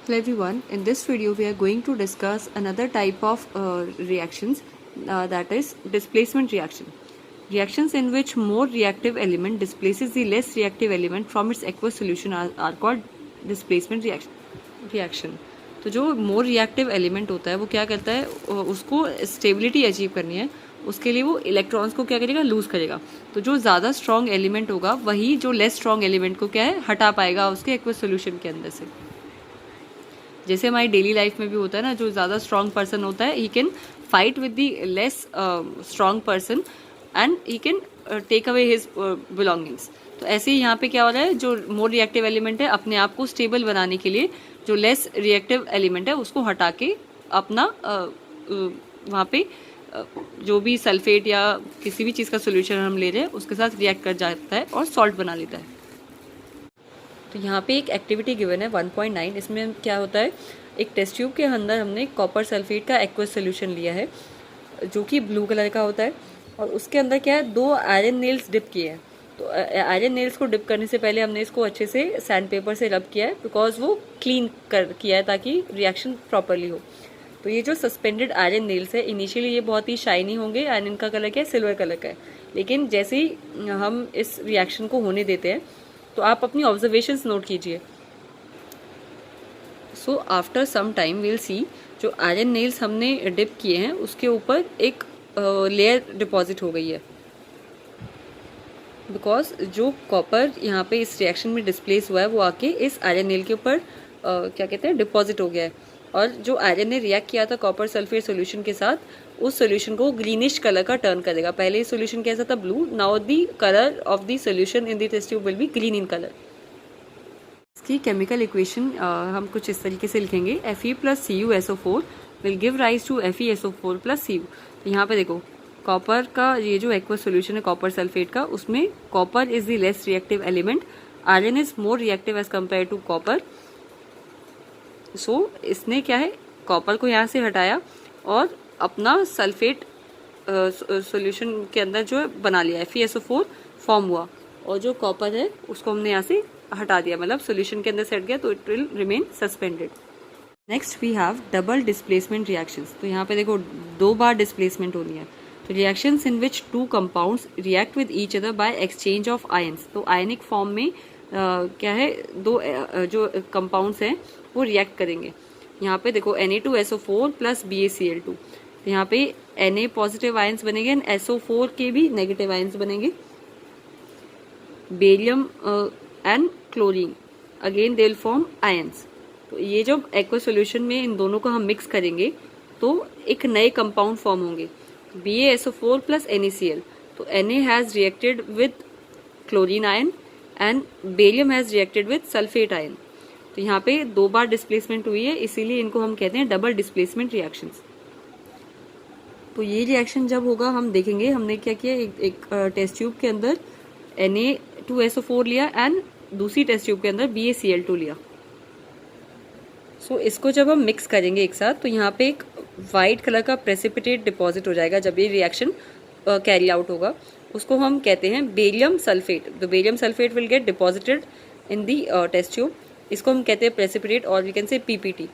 Hello everyone, in this video we are going to discuss another type of reactions that is displacement reaction. Reactions in which more reactive element displaces the less reactive element from its aqueous solution are called displacement reaction. तो जो more reactive element होता है वो क्या करता है, उसको stability achieve करनी है, उसके लिए वो इलेक्ट्रॉन्स को क्या करेगा, लूज करेगा. तो जो ज़्यादा स्ट्रॉन्ग एलिमेंट होगा वही जो लेस स्ट्रॉन्ग एलिमेंट को क्या है, हटा पाएगा उसके एक्वस सोल्यूशन के अंदर से. जैसे हमारी डेली लाइफ में भी होता है ना, जो ज़्यादा स्ट्रॉन्ग पर्सन होता है ही can fight with the less strong person and he can take away his belongings. तो ऐसे ही यहाँ पे क्या हो रहा है, जो मोर रिएक्टिव एलिमेंट है अपने आप को स्टेबल बनाने के लिए जो लेस रिएक्टिव एलिमेंट है उसको हटा के अपना वहाँ पे जो भी सल्फेट या किसी भी चीज़ का सोल्यूशन हम ले रहे हैं उसके साथ रिएक्ट कर जाता है और सॉल्ट बना लेता है. तो यहाँ पे एक एक्टिविटी गिवन है 1.9. इसमें क्या होता है, एक टेस्ट ट्यूब के अंदर हमने कॉपर सल्फेट का एक्वस सोल्यूशन लिया है जो कि ब्लू कलर का होता है, और उसके अंदर क्या है, 2 आयरन नेल्स डिप किए हैं. तो आयरन नेल्स को डिप करने से पहले हमने इसको अच्छे से सैंड पेपर से रब किया है बिकॉज वो क्लीन किया है ताकि रिएक्शन प्रॉपरली हो. तो ये जो सस्पेंडेड आयरन नेल्स है इनिशियली ये बहुत ही शाइनी होंगे एंड इनका कलर क्या है, सिल्वर कलर का है. लेकिन जैसे ही हम इस रिएक्शन को होने देते हैं तो आप अपनी ऑब्जर्वेशंस नोट कीजिए. So after some time will see, जो आयरन नेल्स हमने डिप किए हैं उसके ऊपर एक लेयर डिपॉजिट हो गई है बिकॉज जो कॉपर यहाँ पे इस रिएक्शन में डिस्प्लेस हुआ है वो आके इस आयरन नेल के ऊपर क्या कहते हैं, डिपॉजिट हो गया है. और जो आयरन ने रिएक्ट किया था कॉपर सल्फेट सोल्यूशन के साथ, उस सोल्यूशन को ग्रीनिश कलर का टर्न करेगा. पहले ये सोल्यूशन कैसा था, blue. Now the colour of the solution in the test tube will be green in colour. इसकी केमिकल इक्वेशन हम कुछ इस तरीके से लिखेंगे, Fe + CuSO4 will give rise to FeSO4 + Cu. तो यहाँ पे देखो कॉपर का ये जो एक्वस सोल्यूशन है कॉपर सल्फेट का, उसमें copper is the less reactive element, iron is more reactive as compare to copper. So इसने क्या है, कॉपर को यहाँ से हटाया और अपना सल्फेट सॉल्यूशन के अंदर जो है बना लिया, FeSO4 फॉर्म हुआ, और जो कॉपर है उसको हमने यहाँ से हटा दिया, मतलब सॉल्यूशन के अंदर सेट गया तो it will remain suspended. Next we have double displacement reactions. तो यहाँ पे देखो 2 बार डिस्प्लेसमेंट होनी है. तो reactions in which 2 compounds react with each other by exchange of ions. तो आयनिक फॉर्म में क्या है, 2 जो कंपाउंड्स हैं वो रिएक्ट करेंगे. यहाँ पे देखो Na2SO4 + BaCl2. तो यहाँ पे Na पॉजिटिव आयंस बनेंगे एंड SO4 के भी नेगेटिव आयंस बनेंगे. Barium and chlorine again they will form ions. तो ये जब एक्वस सॉल्यूशन में इन दोनों को हम मिक्स करेंगे तो एक नए कंपाउंड फॉर्म होंगे, BaSO4 + NaCl. तो Na has reacted with chlorine ion and barium has reacted with sulphate ion. तो यहाँ पे 2 बार डिस्प्लेसमेंट हुई है, इसीलिए इनको हम कहते हैं डबल डिस्प्लेसमेंट रिएक्शंस. तो ये रिएक्शन जब होगा हम देखेंगे, हमने क्या किया, एक टेस्ट ट्यूब के अंदर Na2SO4 लिया एंड दूसरी टेस्ट ट्यूब के अंदर BaCl2 लिया. सो इसको जब हम मिक्स करेंगे एक साथ तो यहाँ पे एक वाइट कलर का प्रेसिपिटेट डिपॉजिट हो जाएगा. जब ये रिएक्शन कैरी आउट होगा उसको हम कहते हैं barium sulphate. The barium sulphate will get deposited in the test tube. इसको हम कहते हैं प्रेसिपिटेट और वी कैन से PPT.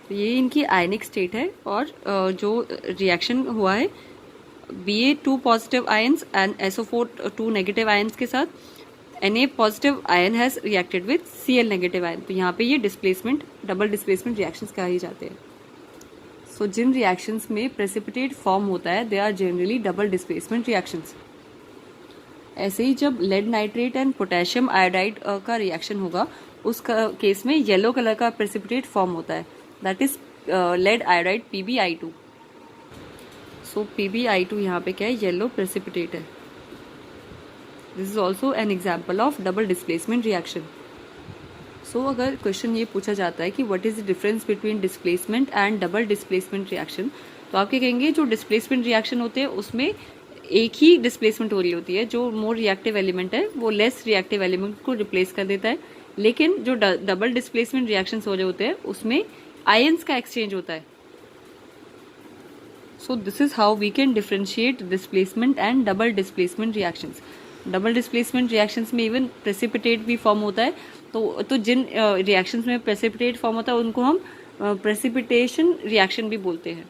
तो ये इनकी आयनिक स्टेट है, और जो रिएक्शन हुआ है Ba2 positive ions and SO4 2 negative ions के साथ Na positive ion has reacted with Cl negative ion. तो यहाँ पे ये डिस्प्लेसमेंट डबल डिस्प्लेसमेंट रिएक्शंस कहे जाते हैं. सो जिन रिएक्शंस में प्रेसिपिटेट फॉर्म होता है they are generally double displacement reactions. ऐसे ही जब lead nitrate and potassium iodide का रिएक्शन होगा उस केस में येलो कलर का प्रेसिपिटेट फॉर्म होता है, that is lead iodide PbI2. So PbI2 यहाँ पे क्या है, येलो प्रेसिपिटेट है. This is also an example of double displacement reaction. So अगर क्वेश्चन ये पूछा जाता है कि what is the difference between displacement and double displacement reaction, तो आप क्या कहेंगे, जो डिस्प्लेसमेंट रिएक्शन होते हैं उसमें एक ही डिस्प्लेसमेंट हो रही होती है, जो मोर रिएक्टिव एलिमेंट है वो लेस रिएक्टिव एलिमेंट को रिप्लेस कर देता है. लेकिन जो डबल डिस्प्लेसमेंट रिएक्शन हो रहे होते हैं उसमें आयंस का एक्सचेंज होता है. So this is how we can differentiate displacement and double displacement reactions. Double displacement reactions में इवन प्रेसिपिटेट भी फॉर्म होता है। तो जिन रिएक्शंस में प्रेसिपिटेट फॉर्म होता है उनको हम प्रेसिपिटेशन रिएक्शन भी बोलते हैं।